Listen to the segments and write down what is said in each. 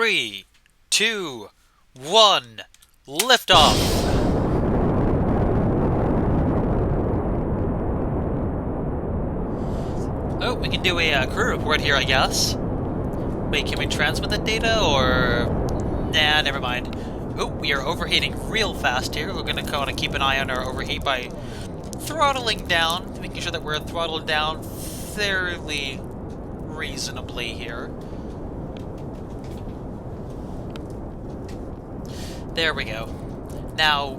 3, 2, 1, liftoff! Oh, we can do a crew report here, I guess. Wait, can we transmit the data, or... Nah, never mind. Oh, we are overheating real fast here. We're gonna kind of keep an eye on our overheat by throttling down, making sure that we're throttled down fairly reasonably here. There we go. Now,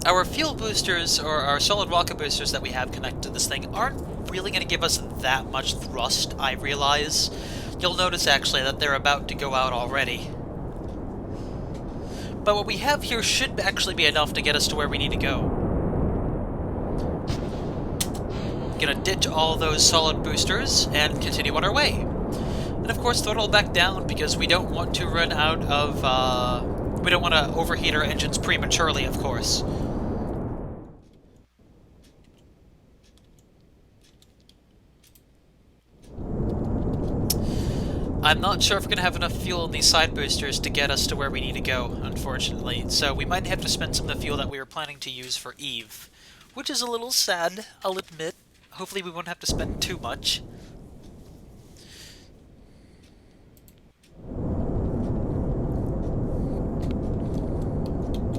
our fuel boosters, or our solid rocket boosters that we have connected to this thing, aren't really going to give us that much thrust, I realize. You'll notice, actually, that they're about to go out already. But what we have here should actually be enough to get us to where we need to go. Gonna ditch all those solid boosters and continue on our way. And of course, throttle back down because we don't want to run out of, we don't want to overheat our engines prematurely, of course. I'm not sure if we're going to have enough fuel in these side boosters to get us to where we need to go, unfortunately. So we might have to spend some of the fuel that we were planning to use for Eve. Which is a little sad, I'll admit. Hopefully we won't have to spend too much.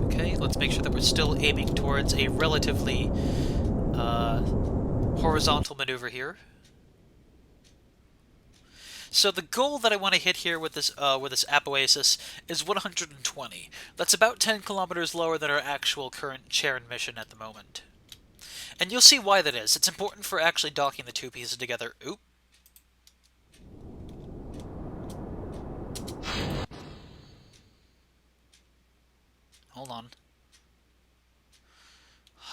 Okay, let's make sure that we're still aiming towards a relatively horizontal maneuver here. So the goal that I want to hit here with this Apoasis is 120. That's about 10 kilometers lower than our actual current Charon mission at the moment. And you'll see why that is. It's important for actually docking the two pieces together. Oop. Hold on.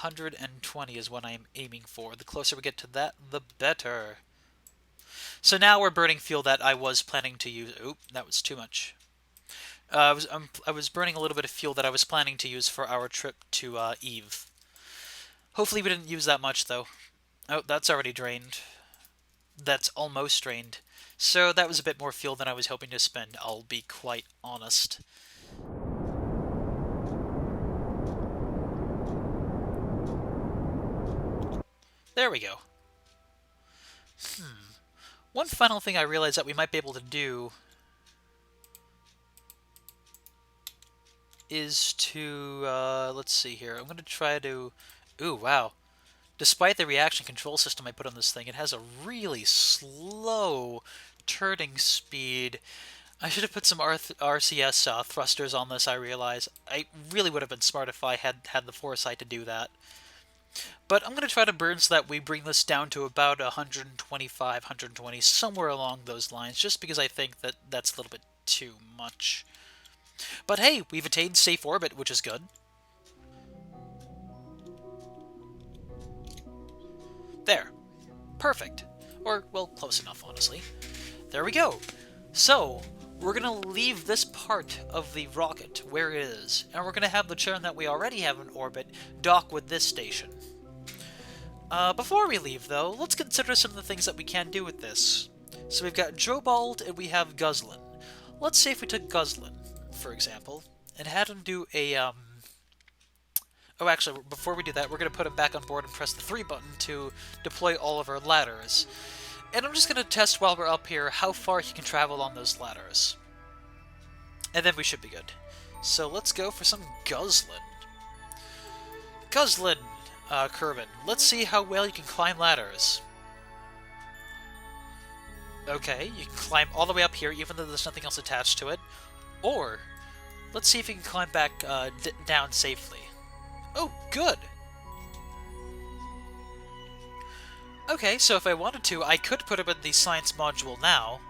120 is what I'm aiming for. The closer we get to that, the better. So now we're burning fuel that I was planning to use. Oop, that was too much. I was burning a little bit of fuel that I was planning to use for our trip to Eve. Hopefully we didn't use that much, though. Oh, that's already drained. That's almost drained. So that was a bit more fuel than I was hoping to spend, I'll be quite honest. There we go. One final thing I realized that we might be able to do is to, let's see here. I'm going to try to... Ooh, wow. Despite the reaction control system I put on this thing, it has a really slow turning speed. I should have put some RCS thrusters on this, I realize. I really would have been smart if I had the foresight to do that. But I'm going to try to burn so that we bring this down to about 125, 120, somewhere along those lines, just because I think that that's a little bit too much. But hey, we've attained safe orbit, which is good. There. Perfect. Or, well, close enough, honestly. There we go. So, we're going to leave this part of the rocket where it is, and we're going to have the Charon that we already have in orbit dock with this station. Before we leave, though, let's consider some of the things that we can do with this. So we've got Drobald and we have Guzzlin. Let's say if we took Guzzlin, for example, and had him do a, Oh, actually, before we do that, we're going to put him back on board and press the 3 button to deploy all of our ladders. And I'm just going to test while we're up here how far he can travel on those ladders. And then we should be good. So let's go for some Guzzlin. Guzzlin, Kerbal, let's see how well you can climb ladders. Okay, you can climb all the way up here even though there's nothing else attached to it. Or, let's see if you can climb back down safely. Oh, good! Okay, so if I wanted to, I could put him in the science module now.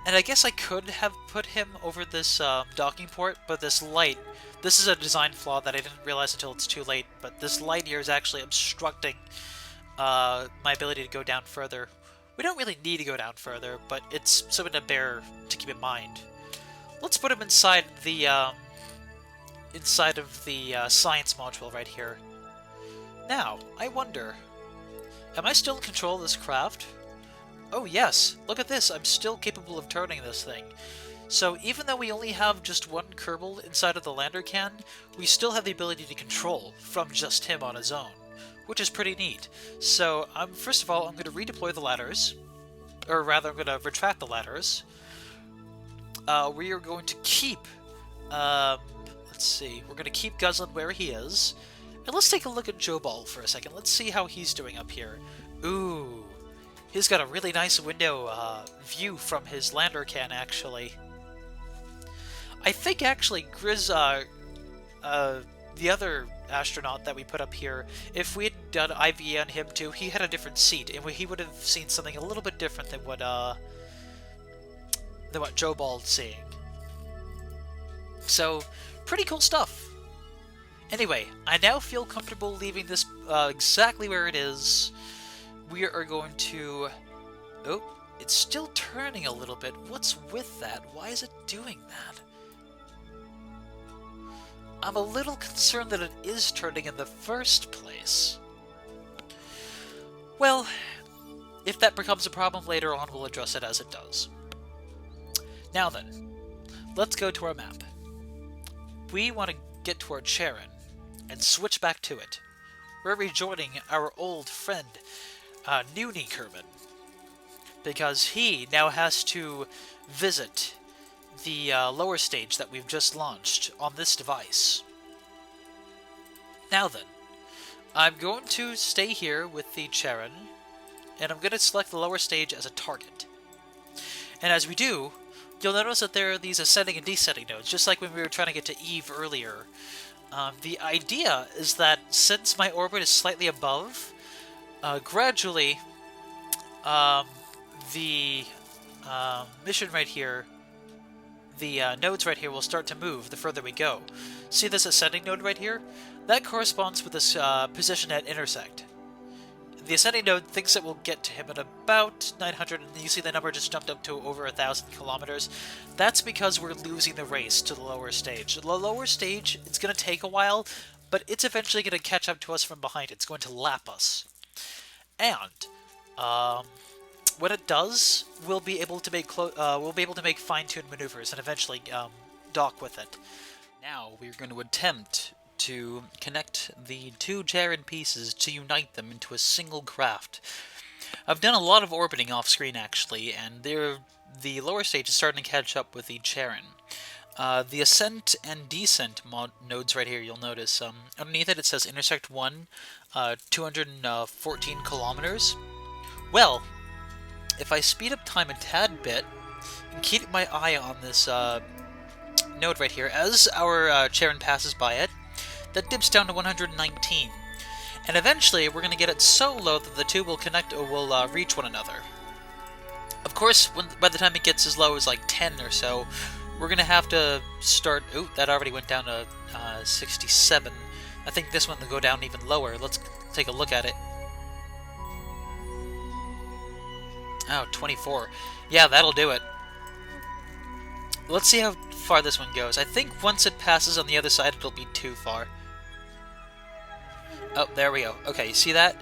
And I guess I could have put him over this docking port, but this light... This is a design flaw that I didn't realize until it's too late, but this light here is actually obstructing my ability to go down further. We don't really need to go down further, but it's something to keep in mind. Let's put him inside the science module right here. Now, I wonder, am I still in control of this craft? Oh yes, look at this, I'm still capable of turning this thing. So even though we only have just one Kerbal inside of the lander can, we still have the ability to control from just him on his own, which is pretty neat. So first of all, I'm going to redeploy the ladders, or rather I'm going to retract the ladders. We are going to keep, let's see, we're going to keep Guzzlin where he is. And let's take a look at Kerbal for a second. Let's see how he's doing up here. Ooh, he's got a really nice window view from his lander can, actually. I think, actually, Grizz, the other astronaut that we put up here, if we had done IVE on him too, he had a different seat, and he would have seen something a little bit different than what Kerbal seeing. So, pretty cool stuff. Anyway, I now feel comfortable leaving this exactly where it is. We are going to... Oh, it's still turning a little bit. What's with that? Why is it doing that? I'm a little concerned that it is turning in the first place. Well, if that becomes a problem later on, we'll address it as it does. Now then, let's go to our map. We want to get toward Charon and switch back to it. We're rejoining our old friend, Noonie Kerbal, because he now has to visit the lower stage that we've just launched on this device. Now then, I'm going to stay here with the Charon, and I'm going to select the lower stage as a target. And as we do, you'll notice that there are these ascending and descending nodes, just like when we were trying to get to Eve earlier. The idea is that since my orbit is slightly above, gradually the mission right here, the nodes right here will start to move the further we go. See this ascending node right here? That corresponds with this position at intersect. The ascending node thinks it will get to him at about 900, and you see the number just jumped up to over 1,000 kilometers. That's because we're losing the race to the lower stage. The lower stage, it's going to take a while, but it's eventually going to catch up to us from behind. It's going to lap us. And when it does, we'll be able to make fine-tuned maneuvers and eventually dock with it. Now we're going to attempt to connect the two Charon pieces to unite them into a single craft. I've done a lot of orbiting off-screen, actually, and the lower stage is starting to catch up with the Charon. The ascent and descent nodes right here, you'll notice, underneath it says intersect 1, 214 kilometers. Well, if I speed up time a tad bit and keep my eye on this node right here, as our Charon passes by it, that dips down to 119. And eventually, we're going to get it so low that the two will connect or will reach one another. Of course, by the time it gets as low as like 10 or so, we're going to have to start... Ooh, that already went down to 67. I think this one will go down even lower. Let's take a look at it. Oh, 24. Yeah, that'll do it. Let's see how far this one goes. I think once it passes on the other side, it'll be too far. Oh, there we go. Okay, you see that?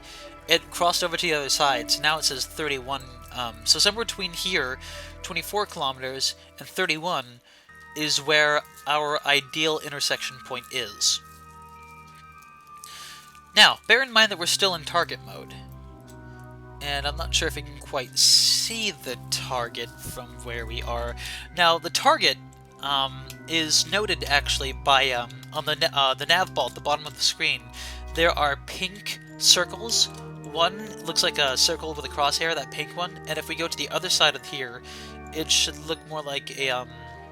It crossed over to the other side, so now it says 31. So somewhere between here, 24 kilometers, and 31 is where our ideal intersection point is. Now, bear in mind that we're still in target mode. And I'm not sure if you can quite see the target from where we are. Now, the target is noted actually by on the nav ball at the bottom of the screen. There are pink circles. One looks like a circle with a crosshair, that pink one. And if we go to the other side of here, it should look more like a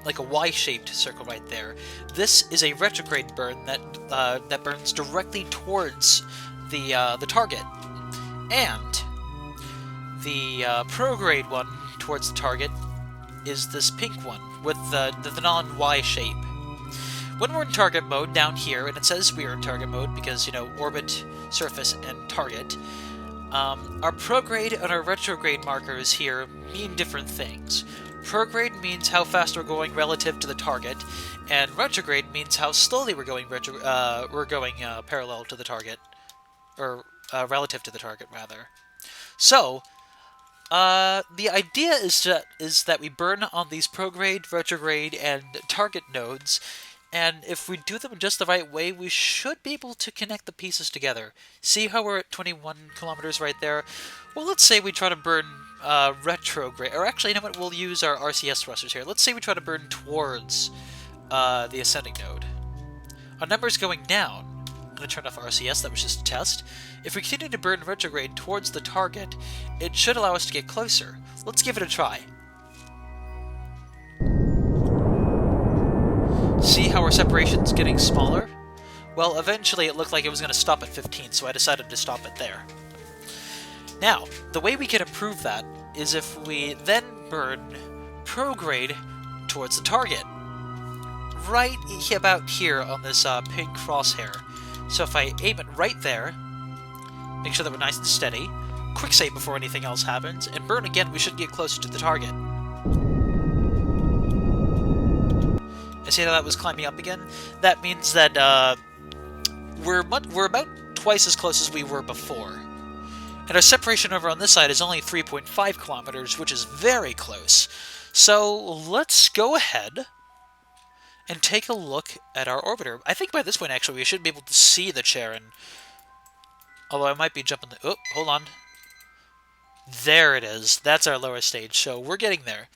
Y-shaped circle right there. This is a retrograde burn that burns directly towards the target, and the prograde one towards the target is this pink one with the non-Y shape. When we're in target mode down here, and it says we are in target mode because, you know, orbit, surface, and target, our prograde and our retrograde markers here mean different things. Prograde means how fast we're going relative to the target, and retrograde means how slowly we're going parallel to the target, or relative to the target, rather. So, The idea is that we burn on these prograde, retrograde, and target nodes, and if we do them just the right way, we should be able to connect the pieces together. See how we're at 21 kilometers right there? Well, let's say we try to burn retrograde, or actually, you know what? We'll use our RCS thrusters here. Let's say we try to burn towards the ascending node. Our number's going down. I'm going to turn off RCS, that was just a test. If we continue to burn retrograde towards the target, it should allow us to get closer. Let's give it a try. See how our separation's getting smaller? Well, eventually it looked like it was going to stop at 15, so I decided to stop it there. Now, the way we can improve that is if we then burn prograde towards the target. Right about here on this pink crosshair. So if I aim it right there, make sure that we're nice and steady, quick save before anything else happens, and burn again, we should get closer to the target. I see how that was climbing up again? That means that we're about twice as close as we were before. And our separation over on this side is only 3.5 kilometers, which is very close. So let's go ahead and take a look at our orbiter. I think by this point, actually, we should be able to see the Charon. Although I might be jumping the... Oh, hold on. There it is. That's our lower stage, so we're getting there.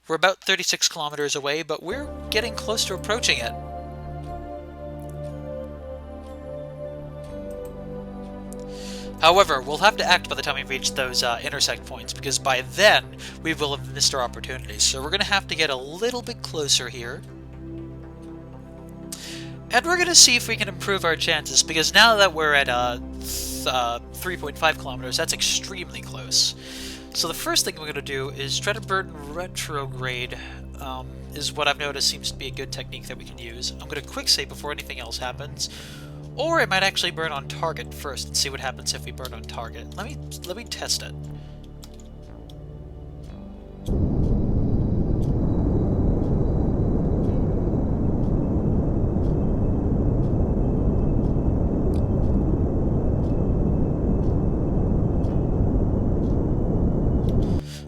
We're about 36 kilometers away, but we're getting close to approaching it. However, we'll have to act by the time we reach those intersect points, because by then, we will have missed our opportunities. So we're going to have to get a little bit closer here. And we're going to see if we can improve our chances, because now that we're at 3.5 kilometers, that's extremely close. So the first thing we're going to do is try to burn retrograde, is what I've noticed seems to be a good technique that we can use. I'm going to quick save before anything else happens. Or I might actually burn on target first and see what happens if we burn on target. Let me test it.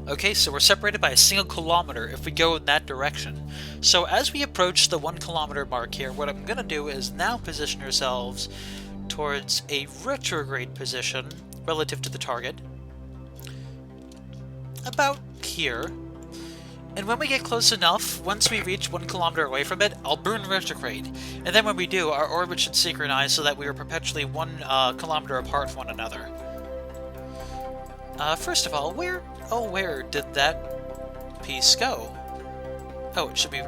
Okay, so we're separated by a single kilometer if we go in that direction. So as we approach the 1 kilometer mark here, what I'm going to do is now position ourselves towards a retrograde position relative to the target. About here. And when we get close enough, once we reach 1 kilometer away from it, I'll burn retrograde. And then when we do, our orbit should synchronize so that we are perpetually 1 kilometer apart from one another. First of all, where did that piece go? Oh, it should be...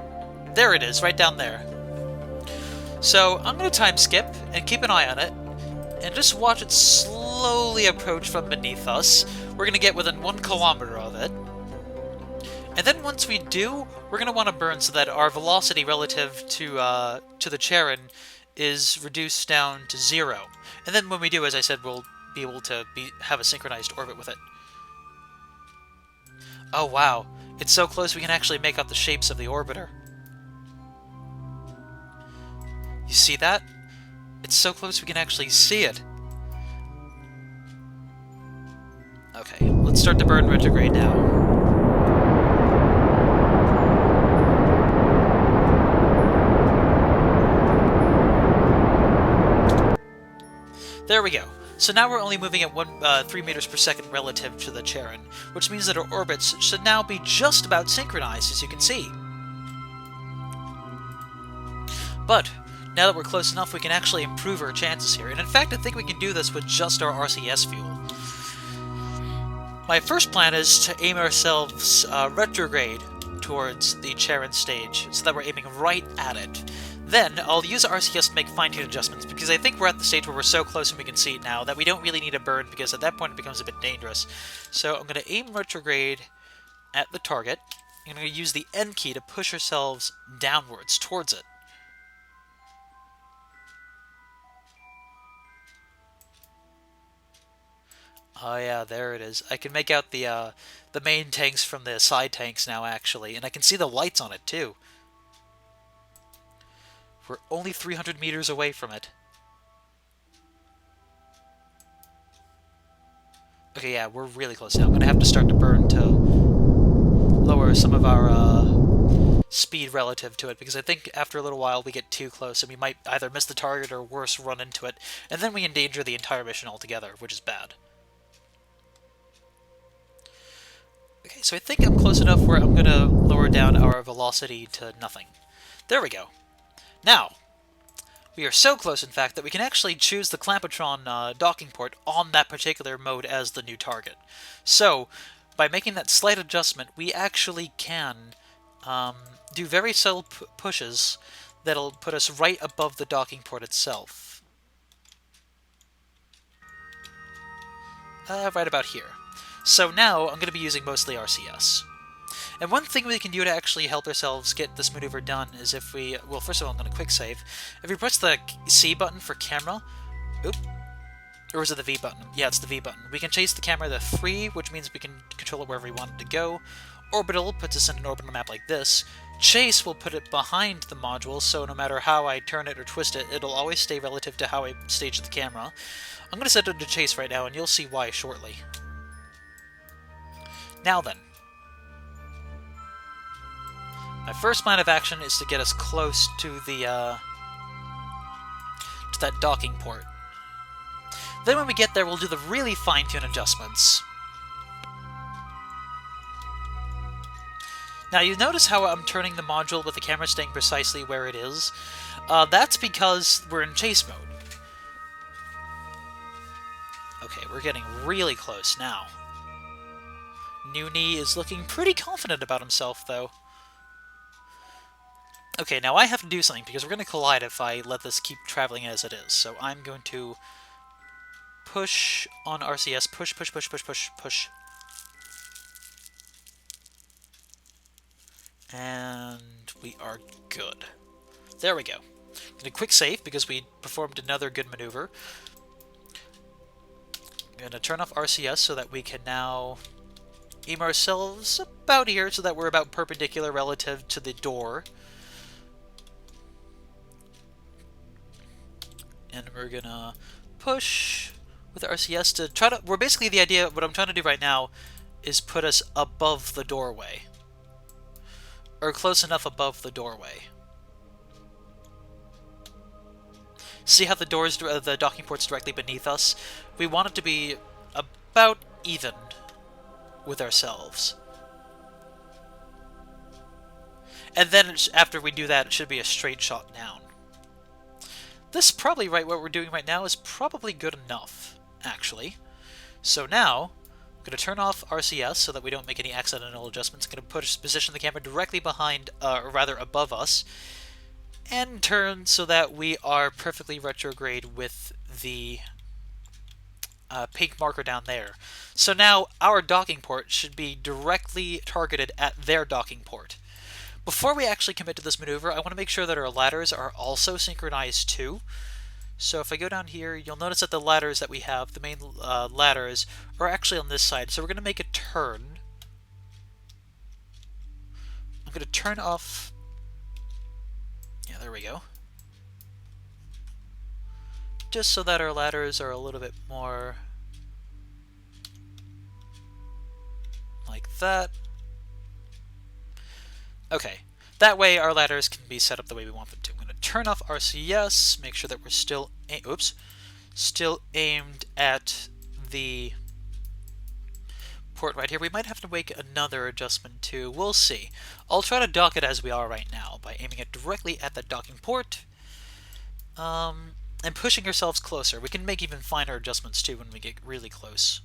There it is, right down there. So, I'm going to time skip and keep an eye on it, and just watch it slowly approach from beneath us. We're going to get within 1 kilometer of it. And then once we do, we're going to want to burn so that our velocity relative to the Charon is reduced down to 0. And then when we do, as I said, we'll be able to have a synchronized orbit with it. Oh wow, it's so close we can actually make out the shapes of the orbiter. You see that? It's so close we can actually see it. Okay, let's start to burn retrograde now. There we go. So now we're only moving at 3 meters per second relative to the Charon, which means that our orbits should now be just about synchronized, as you can see. But, now that we're close enough, we can actually improve our chances here, and in fact I think we can do this with just our RCS fuel. My first plan is to aim ourselves retrograde towards the Charon stage, so that we're aiming right at it. Then, I'll use RCS to make fine-tune adjustments, because I think we're at the stage where we're so close and we can see it now that we don't really need a burn, because at that point it becomes a bit dangerous. So I'm going to aim retrograde at the target, and I'm going to use the N key to push ourselves downwards towards it. Oh yeah, there it is. I can make out the main tanks from the side tanks now, actually, and I can see the lights on it, too. We're only 300 meters away from it. Okay, yeah, we're really close now. I'm going to have to start to burn to lower some of our speed relative to it, because I think after a little while we get too close and we might either miss the target or worse, run into it, and then we endanger the entire mission altogether, which is bad. Okay, so I think I'm close enough where I'm going to lower down our velocity to nothing. There we go. Now, we are so close, in fact, that we can actually choose the Clampotron docking port on that particular mode as the new target. So, by making that slight adjustment, we actually can do very subtle pushes that'll put us right above the docking port itself. Right about here. So now, I'm going to be using mostly RCS. And one thing we can do to actually help ourselves get this maneuver done is if we... Well, first of all, I'm going to quick save. If we press the C button for camera... Oop. Or is it the V button? Yeah, it's the V button. We can chase the camera to 3, which means we can control it wherever we want it to go. Orbital puts us in an orbital map like this. Chase will put it behind the module, so no matter how I turn it or twist it, it'll always stay relative to how I stage the camera. I'm going to set it to chase right now, and you'll see why shortly. Now then. My first plan of action is to get us close to the, to that docking port. Then when we get there, we'll do the really fine-tuned adjustments. Now, you notice how I'm turning the module with the camera staying precisely where it is? That's because we're in chase mode. Okay, we're getting really close now. Noonie is looking pretty confident about himself, though. Okay, now I have to do something, because we're going to collide if I let this keep traveling as it is. So I'm going to push on RCS. Push, push, push, push, push, push. And we are good. There we go. I'm going to quick save, because we performed another good maneuver. I'm going to turn off RCS so that we can now aim ourselves about here, so that we're about perpendicular relative to the door. And we're gonna push with RCS to try to... We're basically the idea... What I'm trying to do right now is put us above the doorway. Or close enough above the doorway. See how the docking port's directly beneath us? We want it to be about even with ourselves. And then after we do that, it should be a straight shot down. This probably what we're doing right now is probably good enough, actually. So now, I'm going to turn off RCS so that we don't make any accidental adjustments. I'm going to position the camera directly behind, or rather above us, and turn so that we are perfectly retrograde with the pink marker down there. So now our docking port should be directly targeted at their docking port. Before we actually commit to this maneuver, I want to make sure that our ladders are also synchronized too. So if I go down here, you'll notice that the ladders that we have, the main ladders, are actually on this side. So we're going to make a turn. I'm going to turn off... Yeah, there we go. Just so that our ladders are a little bit more... like that. Okay, that way our ladders can be set up the way we want them to. I'm going to turn off RCS, make sure that we're still still aimed at the port right here. We might have to make another adjustment too. We'll see. I'll try to dock it as we are right now by aiming it directly at that docking port and pushing ourselves closer. We can make even finer adjustments too when we get really close.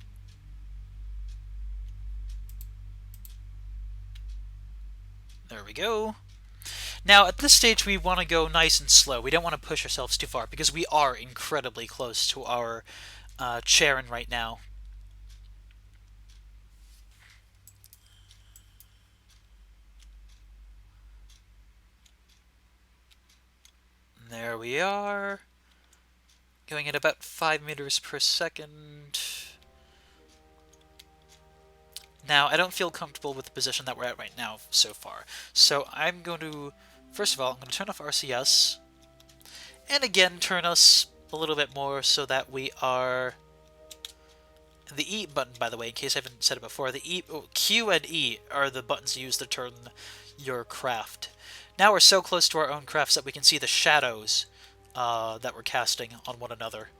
There we go. Now, at this stage, we want to go nice and slow. We don't want to push ourselves too far, because we are incredibly close to our Charon right now. There we are. Going at about 5 meters per second. Now, I don't feel comfortable with the position that we're at right now so far. So I'm going to, first of all, I'm going to turn off RCS. And again, turn us a little bit more so that we are The E button, by the way, in case I haven't said it before, Q and E are the buttons used to turn your craft. Now we're so close to our own crafts that we can see the shadows that we're casting on one another.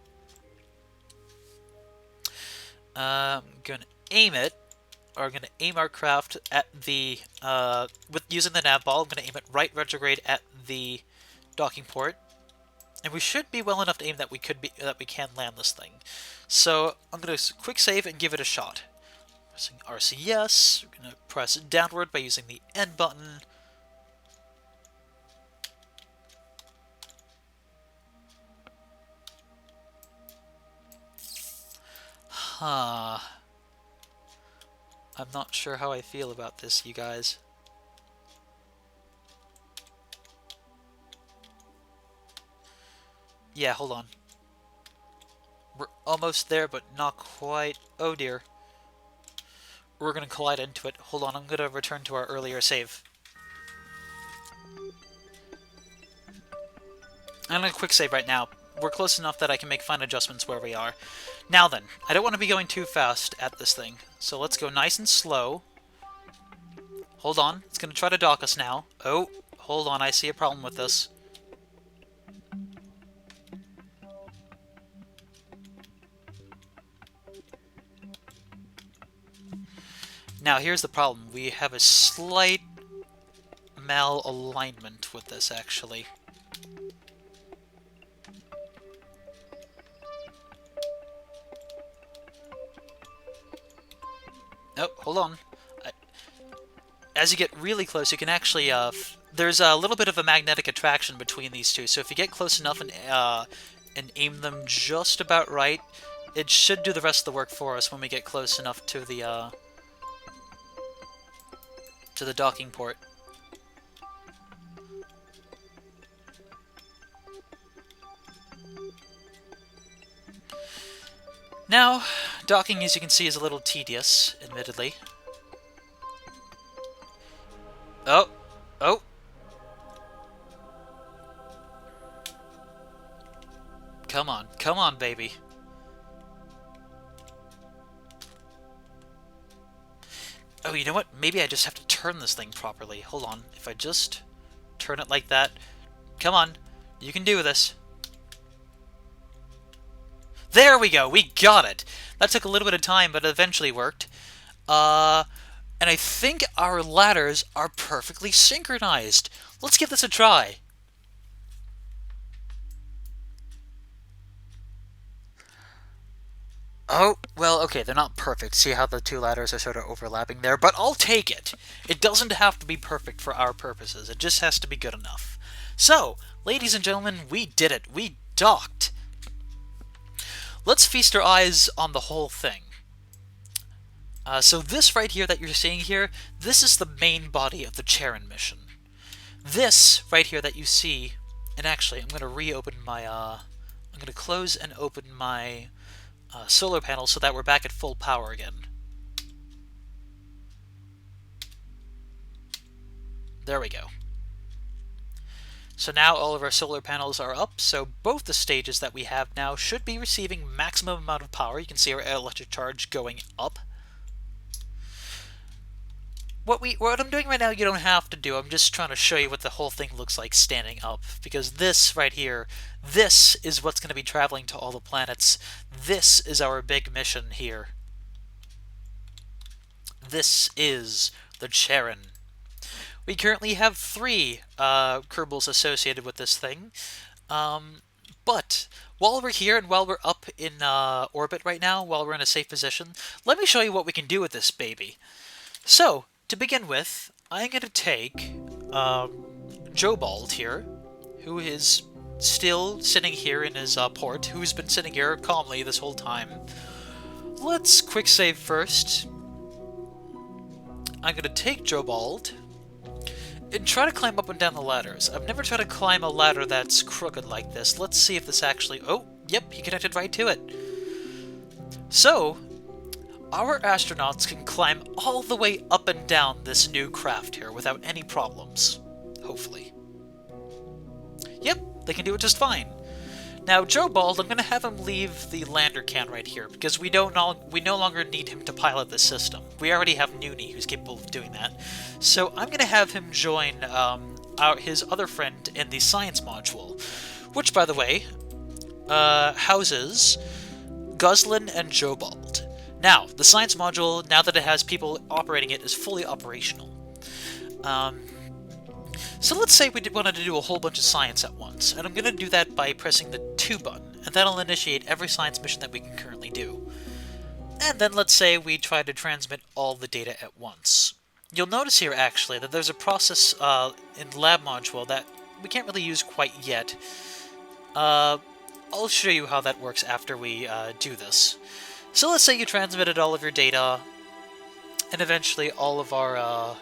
I'm going to aim it, or I'm going to aim our craft at the, using the nav ball, I'm going to aim it right retrograde at the docking port. And we should be well enough to aim that we can land this thing. So I'm going to quick save and give it a shot. Pressing RCS, we're going to press downward by using the N button. Huh. I'm not sure how I feel about this, you guys. Yeah, hold on. We're almost there, but not quite. Oh dear. We're going to collide into it. Hold on, I'm going to return to our earlier save. I'm going to quick save right now. We're close enough that I can make fine adjustments where we are. Now then, I don't want to be going too fast at this thing. So let's go nice and slow. Hold on, it's going to try to dock us now. Oh, hold on, I see a problem with this. Now, here's the problem. We have a slight malalignment with this, actually. Oh, hold on. As you get really close, you can actually, there's a little bit of a magnetic attraction between these two, so if you get close enough and aim them just about right, it should do the rest of the work for us when we get close enough to the docking port. Now, docking, as you can see, is a little tedious, admittedly. Oh! Oh! Come on, baby. Oh, you know what? Maybe I just have to turn this thing properly. Hold on. If I just turn it like that... Come on. You can do this. There we go! We got it! That took a little bit of time, but it eventually worked. And I think our ladders are perfectly synchronized. Let's give this a try. Oh, well, okay, they're not perfect. See how the two ladders are sort of overlapping there? But I'll take it. It doesn't have to be perfect for our purposes. It just has to be good enough. So, ladies and gentlemen, we did it. We docked. Let's feast our eyes on the whole thing. So this right here that you're seeing here, this is the main body of the Charon mission. This right here that you see, and actually I'm going to reopen my, I'm going to close and open my solar panel so that we're back at full power again. There we go. So now all of our solar panels are up, so both the stages that we have now should be receiving maximum amount of power. You can see our electric charge going up. What I'm doing right now, you don't have to do. I'm just trying to show you what the whole thing looks like standing up. Because this right here, this is what's going to be traveling to all the planets. This is our big mission here. This is the Charon. We currently have 3 Kerbals associated with this thing. But while we're here and while we're up in orbit right now, while we're in a safe position, let me show you what we can do with this baby. So, to begin with, I'm going to take Kerbal here, who is still sitting here in his port, who's been sitting here calmly this whole time. Let's quick save first. I'm going to take Kerbal and try to climb up and down the ladders. I've never tried to climb a ladder that's crooked like this. Let's see if this actually... Oh, yep, he connected right to it. So, our astronauts can climb all the way up and down this new craft here without any problems. Hopefully. Yep, they can do it just fine. Now, Joe Bald, I'm going to have him leave the lander can right here, because we no longer need him to pilot this system. We already have Noonie, who's capable of doing that. So I'm going to have him join his other friend in the science module, which, by the way, houses Guslin and Joe Bald. Now, the science module, now that it has people operating it, is fully operational. So let's say we wanted to do a whole bunch of science at once, and I'm going to do that by pressing the 2 button, and that'll initiate every science mission that we can currently do. And then let's say we try to transmit all the data at once. You'll notice here, actually, that there's a process in the lab module that we can't really use quite yet. I'll show you how that works after we do this. So let's say you transmitted all of your data, and eventually all of our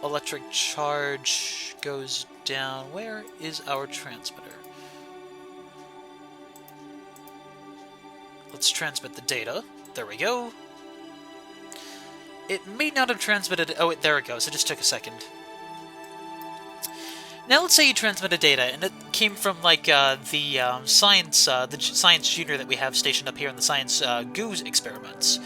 electric charge goes down. Where is our transmitter? Let's transmit the data. There we go. It may not have transmitted... Oh, there it goes. It just took a second. Now let's say you transmitted data, and it came from, like, the science junior that we have stationed up here in the science GOOS experiments.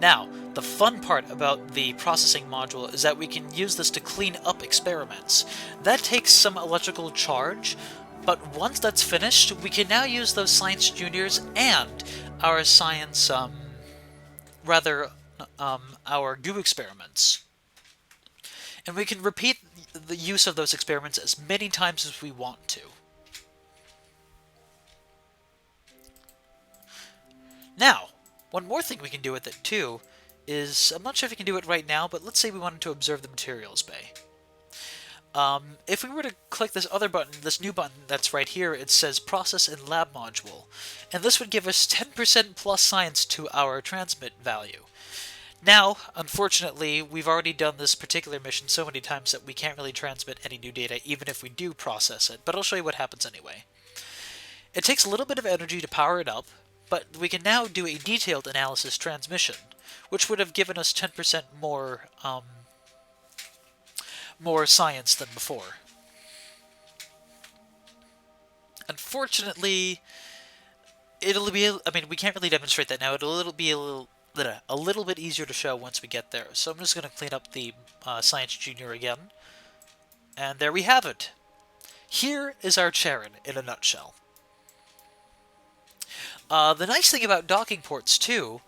Now, the fun part about the processing module is that we can use this to clean up experiments. That takes some electrical charge, but once that's finished, we can now use those science juniors and our science, our goo experiments. And we can repeat the use of those experiments as many times as we want to. Now, one more thing we can do with it, too, is, I'm not sure if we can do it right now, but let's say we wanted to observe the materials bay. If we were to click this other button, this new button that's right here, it says Process in Lab Module, and this would give us 10% plus science to our transmit value. Now, unfortunately, we've already done this particular mission so many times that we can't really transmit any new data, even if we do process it, but I'll show you what happens anyway. It takes a little bit of energy to power it up, but we can now do a detailed analysis transmission, which would have given us 10% more science than before. Unfortunately, we can't really demonstrate that now. It'll be a little bit easier to show once we get there. So I'm just going to clean up the Science Junior again. And there we have it. Here is our Charon in a nutshell. The nice thing about docking ports, too,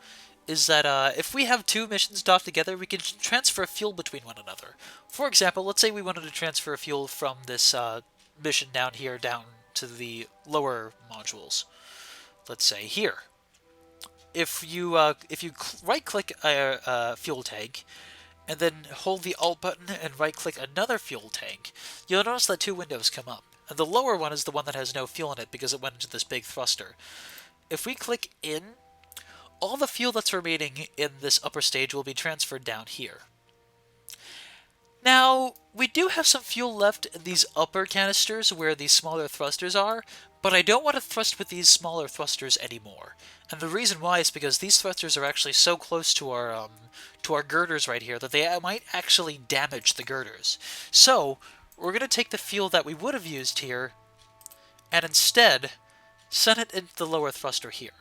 is that if we have 2 missions docked together, we can transfer fuel between one another. For example, let's say we wanted to transfer fuel from this mission down here down to the lower modules. Let's say here. If you right-click a fuel tank, and then hold the Alt button and right-click another fuel tank, you'll notice that 2 windows come up. And the lower one is the one that has no fuel in it because it went into this big thruster. If we click in, all the fuel that's remaining in this upper stage will be transferred down here. Now, we do have some fuel left in these upper canisters where these smaller thrusters are, but I don't want to thrust with these smaller thrusters anymore. And the reason why is because these thrusters are actually so close to our girders right here that they might actually damage the girders. So, we're going to take the fuel that we would have used here and instead send it into the lower thruster here.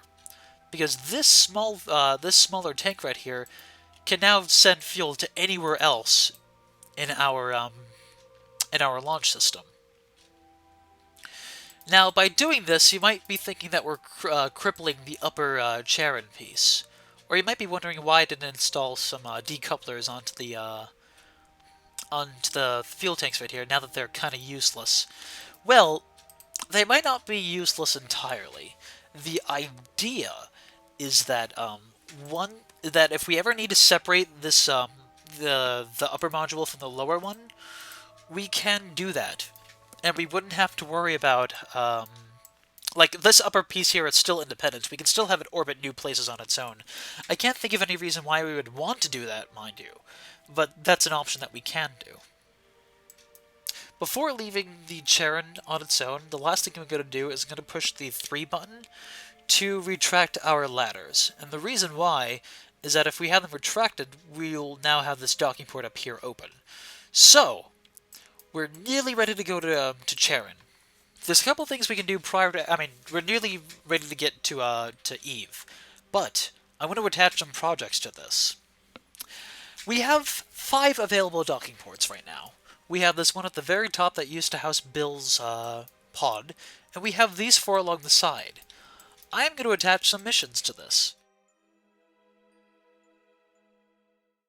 Because this smaller tank right here can now send fuel to anywhere else in our launch system. Now, by doing this, you might be thinking that we're crippling the upper Charon piece, or you might be wondering why I didn't install some decouplers onto the fuel tanks right here. Now that they're kind of useless. Well, they might not be useless entirely. The idea is that that if we ever need to separate this the upper module from the lower one, we can do that, and we wouldn't have to worry about like this upper piece here. It's still independent. We can still have it orbit new places on its own. I can't think of any reason why we would want to do that, mind you, but that's an option that we can do. Before leaving the Charon on its own, the last thing I'm going to do is I'm going to push the 3 button to retract our ladders. And the reason why is that if we have them retracted, we'll now have this docking port up here open. So, we're nearly ready to go to Charon. there's a couple things we can do prior to. I mean, we're nearly ready to get to Eve, but I want to attach some projects to this. We have 5 available docking ports right now. We have this one at the very top that used to house Bill's pod, and we have these 4 along the side. I am going to attach some missions to this.